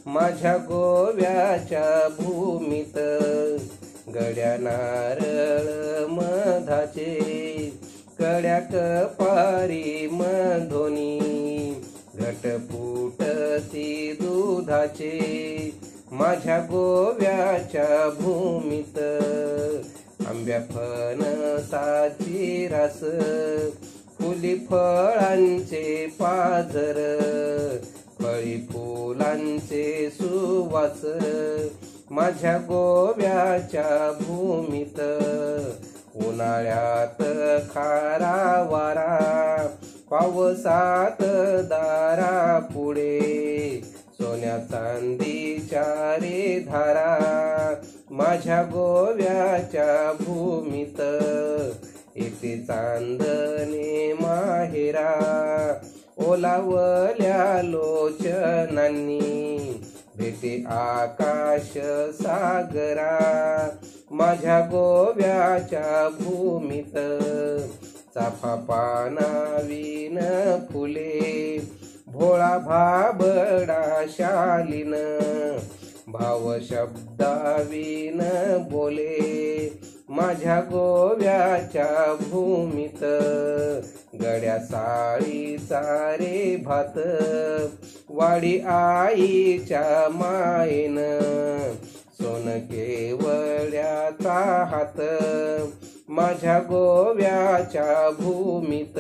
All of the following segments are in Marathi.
माझ्या गोव्याच्या भूमीत गड्या नारळ मधाचे कड्या कपारी मधोनी घटपुटती दुधाचे माझ्या गोव्याच्या भूमीत आंब्या फणसाची रास फुली फळांचे पाझर फळी फुलांचे सुवास माझ्या गोव्याच्या भूमीत उन्हाळ्यात खारा वारा पावसात दारा पुढे सोन्या चांदीच्या रे धारा माझ्या गोव्याच्या भूमीत येते चांदणे माहेरा ओलावल्या लोचनांनी भेटे आकाश सागरा माझ्या गोव्याच्या भूमीत चाफा पानावीन फुले भोळा भाबडा शालीन भाव शब्दावीन बोले माझ्या गोव्याच्या भूमीत गड्या साळीचा रे भात वाडी आईच्या मायेन सोन केवळ्याचा हात माझ्या गोव्याच्या भूमीत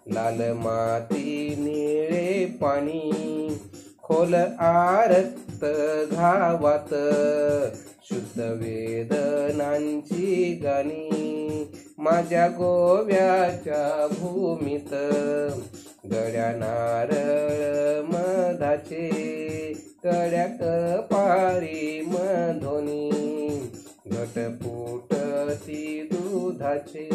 लाल माती निळे पाणी खोल आरक्त घावात शुद्ध वेदनांची गाणी माझ्या गोव्याच्या भूमीत गड्या नारळ मधाचे कड्या कपारी मधोनी घटपुटती दुधाचे